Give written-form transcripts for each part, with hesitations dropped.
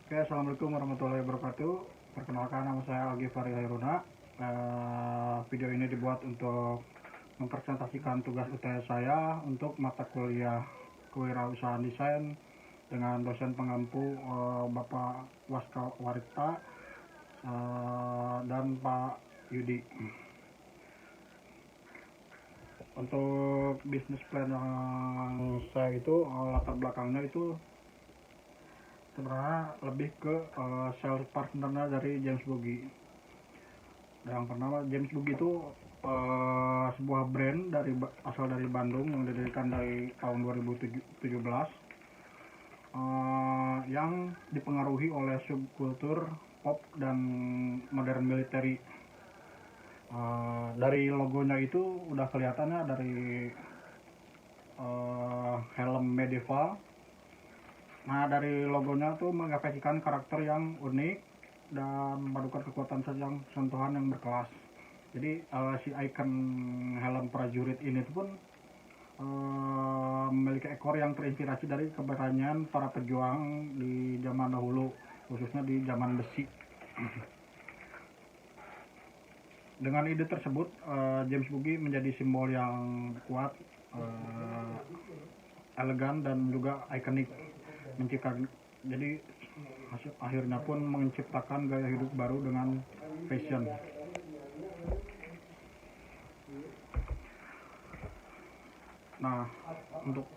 Oke, assalamualaikum warahmatullahi wabarakatuh. Perkenalkan, nama saya Algi Fari Hairuna. Video ini dibuat untuk mempresentasikan tugas UTS saya untuk mata kuliah kewirausahaan desain dengan dosen pengampu Bapak Waska Warita dan Pak Yudi. Untuk bisnis plan yang saya itu latar belakangnya itu sebenarnya lebih ke sales partnernya dari James Buggy. Yang pertama, James Buggy itu sebuah brand asal dari Bandung yang didirikan dari tahun 2017 yang dipengaruhi oleh subkultur pop dan modern military. Dari logonya itu udah kelihatannya dari helm medieval. Nah, dari logonya tuh mengapresiasikan karakter yang unik dan memadukan kekuatan sentuhan yang berkelas. Jadi si icon helm prajurit ini pun memiliki ekor yang terinspirasi dari keberanian para pejuang di zaman dahulu, khususnya di zaman besi. Dengan ide tersebut, James Buggy menjadi simbol yang kuat, elegan dan juga ikonik. Jadi akhirnya pun menciptakan gaya hidup baru dengan fashion. Nah, untuk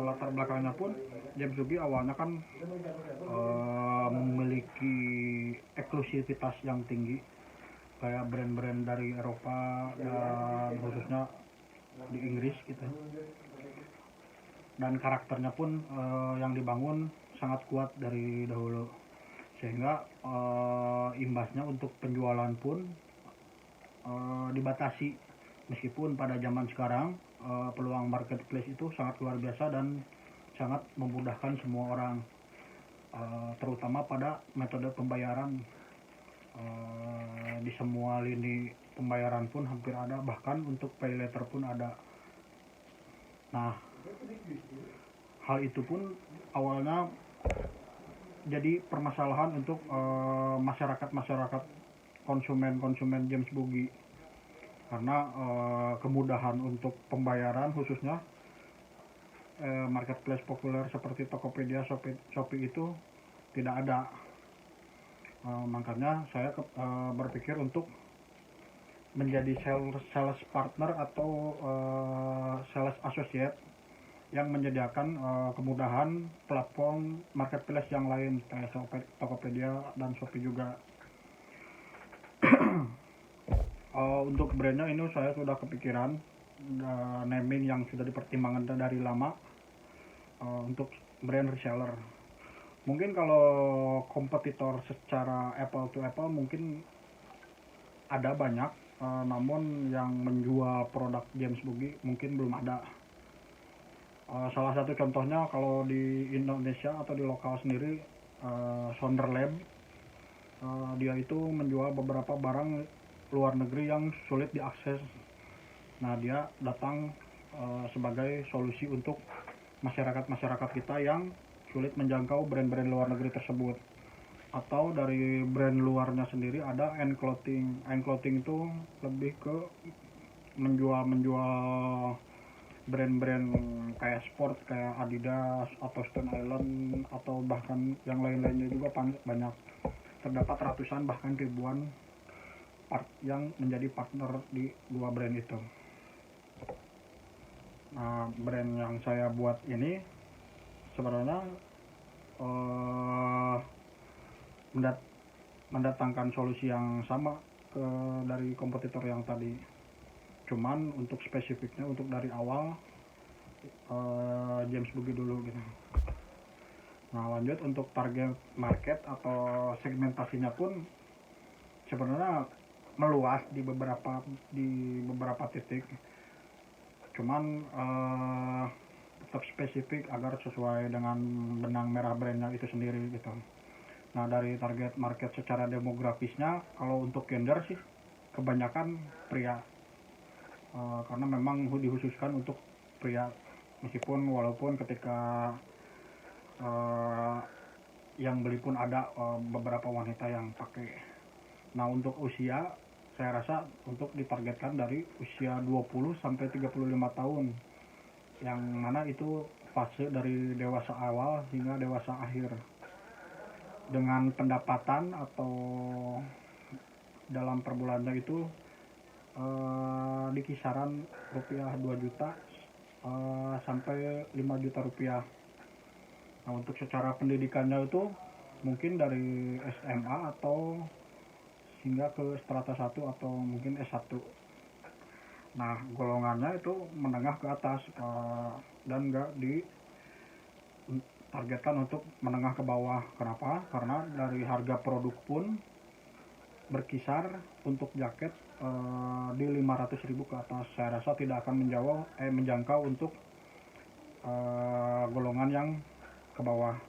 latar belakangnya pun James Buggy awalnya kan memiliki eksklusivitas yang tinggi, kayak brand-brand dari Eropa dan khususnya di Inggris gitu. Dan karakternya pun yang dibangun sangat kuat dari dahulu, sehingga imbasnya untuk penjualan pun dibatasi. Meskipun pada zaman sekarang peluang marketplace itu sangat luar biasa dan sangat memudahkan semua orang, terutama pada metode pembayaran. Di semua lini pembayaran pun hampir ada, bahkan untuk pay later pun ada. Nah, hal itu pun awalnya jadi permasalahan untuk masyarakat konsumen James Buggy, karena kemudahan untuk pembayaran khususnya marketplace populer seperti Tokopedia, Shopee itu tidak ada. Makanya saya berpikir untuk menjadi sales partner atau sales associate yang menyediakan kemudahan platform marketplace yang lain kayak Tokopedia dan Shopee juga. Untuk brandnya ini saya sudah kepikiran naming yang sudah dipertimbangkan dari lama untuk brand reseller. Mungkin kalau kompetitor secara apple to apple mungkin ada banyak, namun yang menjual produk James Buggy mungkin belum ada. Salah satu contohnya kalau di Indonesia atau di lokal sendiri, Sonderlab, dia itu menjual beberapa barang luar negeri yang sulit diakses. Nah, dia datang sebagai solusi untuk masyarakat kita yang sulit menjangkau brand-brand luar negeri tersebut. Atau dari brand luarnya sendiri ada N Clothing. N Clothing itu lebih ke menjual brand-brand kayak sport kayak Adidas atau Stone Island atau bahkan yang lain-lainnya juga banyak. Terdapat ratusan bahkan ribuan yang menjadi partner di dua brand itu. Nah, brand yang saya buat ini sebenarnya mendatangkan solusi yang sama dari kompetitor yang tadi. Cuman untuk spesifiknya untuk dari awal James Buggy dulu gitu. Nah, lanjut untuk target market atau segmentasinya pun sebenarnya meluas di beberapa titik. Cuman tetap spesifik agar sesuai dengan benang merah brandnya itu sendiri gitu. Nah, dari target market secara demografisnya, kalau untuk gender sih kebanyakan pria, karena memang dikhususkan untuk pria. Meskipun walaupun ketika yang beli pun ada beberapa wanita yang pakai. Nah untuk usia saya rasa untuk ditargetkan dari usia 20 sampai 35 tahun, yang mana itu fase dari dewasa awal hingga dewasa akhir, dengan pendapatan atau dalam per bulannya itu di kisaran rupiah 2 juta sampai 5 juta rupiah. Nah untuk secara pendidikannya itu mungkin dari SMA atau hingga ke strata 1 atau mungkin S1. Nah golongannya itu menengah ke atas dan enggak ditargetkan untuk menengah ke bawah. Kenapa? Karena dari harga produk pun berkisar untuk jaket di 500.000 ke atas. Saya rasa tidak akan menjangkau untuk golongan yang ke bawah.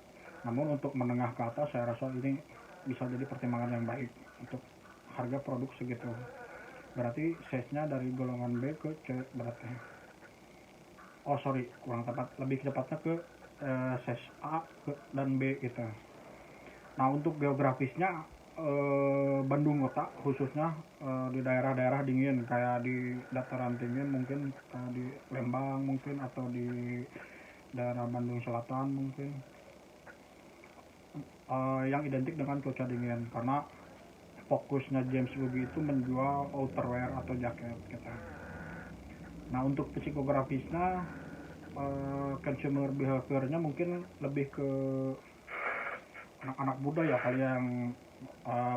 Namun untuk menengah ke atas saya rasa ini bisa jadi pertimbangan yang baik untuk harga produk segitu. Berarti size-nya dari golongan B ke C berarti. Kurang tepat. Lebih tepatnya ke size A dan B gitu. Nah untuk geografisnya Bandung kota khususnya di daerah-daerah dingin kayak di dataran tinggi mungkin di Lembang mungkin atau di daerah Bandung Selatan mungkin yang identik dengan cuaca dingin, karena fokusnya James Buggy itu menjual outerwear atau jaket gitu. Nah untuk psikografisnya consumer behavior-nya mungkin lebih ke anak-anak muda ya kali yang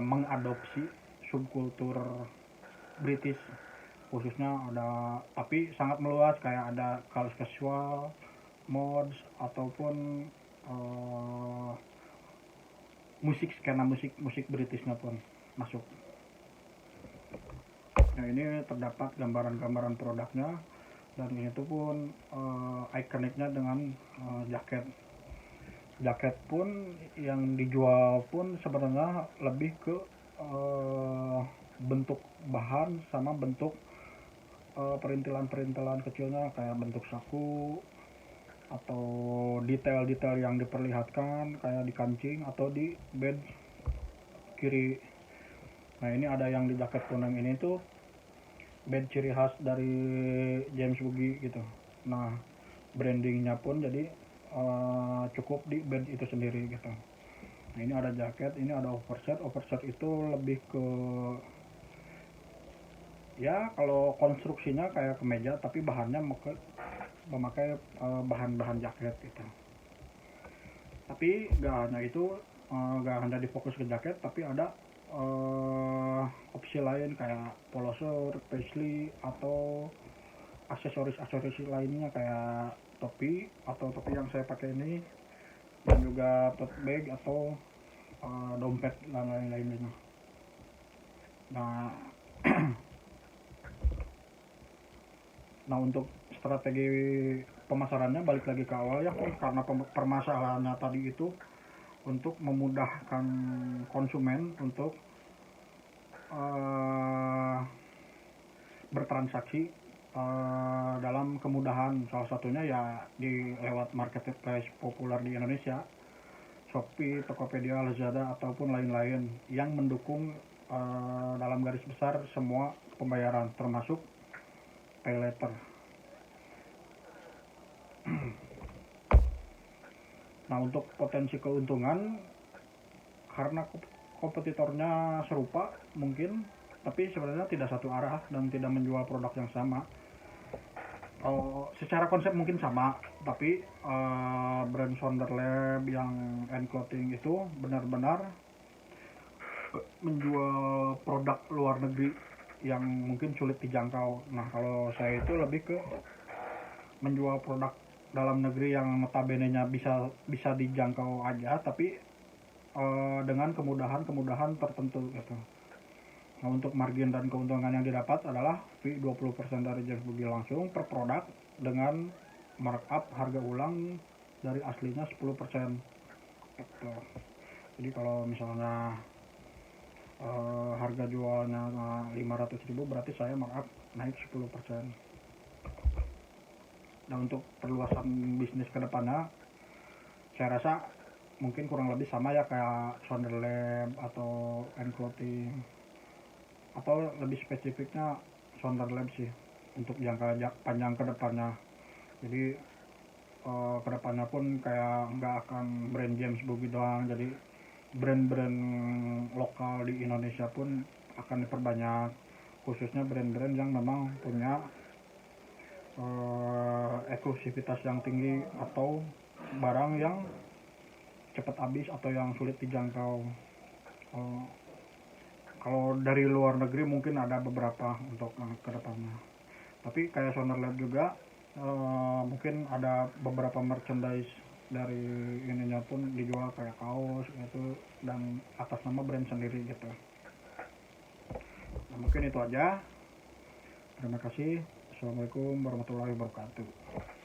mengadopsi subkultur British, khususnya ada, tapi sangat meluas kayak ada casual, mods ataupun skena musik Britishnya pun masuk. Nah ini terdapat gambaran-gambaran produknya dan itu pun ikoniknya dengan jaket pun yang dijual pun sebenarnya lebih ke bentuk bahan sama bentuk perintilan kecilnya kayak bentuk saku atau detail-detail yang diperlihatkan kayak di kancing atau di bed kiri. Nah ini ada yang di jaket kuning ini tuh bed ciri khas dari James Buggy gitu. Nah brandingnya pun jadi cukup di bed itu sendiri gitu. Nah ini ada jaket, ini ada oversize itu lebih ke ya kalau konstruksinya kayak kemeja tapi bahannya memakai bahan-bahan jaket gitu. Tapi gak hanya itu, gak hanya difokus ke jaket, tapi ada opsi lain kayak polo shirt, paisley atau aksesoris lainnya kayak topi yang saya pakai ini, dan juga tote bag atau dompet dan lain-lainnya. Nah nah untuk strategi pemasarannya balik lagi ke awal ya, karena permasalahannya tadi itu untuk memudahkan konsumen untuk bertransaksi dalam kemudahan. Salah satunya ya di lewat marketplace populer di Indonesia, Shopee, Tokopedia, Lazada ataupun lain-lain yang mendukung dalam garis besar semua pembayaran termasuk pay later. Nah untuk potensi keuntungan, karena kompetitornya serupa mungkin, tapi sebenarnya tidak satu arah dan tidak menjual produk yang sama. Secara konsep mungkin sama, tapi brand Sonderlab yang Clothing itu benar-benar menjual produk luar negeri yang mungkin sulit dijangkau. Nah kalau saya itu lebih ke menjual produk dalam negeri yang notabene-nya bisa dijangkau aja, tapi dengan kemudahan tertentu gitu. Nah untuk margin dan keuntungan yang didapat adalah fee 20% dari James Buggy langsung per produk dengan markup harga ulang dari aslinya 10% gitu. Jadi kalau misalnya harga jualnya 500.000 berarti saya markup naik 10%. Nah untuk perluasan bisnis kedepannya saya rasa mungkin kurang lebih sama ya kayak Sonderlab atau Clothing, atau lebih spesifiknya Sonderlab sih untuk jangka panjang ke depannya. Jadi kedepannya pun kayak nggak akan brand James Bobby doang, jadi brand-brand lokal di Indonesia pun akan diperbanyak, khususnya brand-brand yang memang punya eksklusivitas yang tinggi atau barang yang cepat habis atau yang sulit dijangkau. Kalau dari luar negeri mungkin ada beberapa untuk kedepannya, tapi kayak Sonderlab juga mungkin ada beberapa merchandise dari ininya pun dijual kayak kaos gitu dan atas nama brand sendiri gitu. Nah, mungkin itu aja. Terima kasih. Assalamualaikum warahmatullahi wabarakatuh.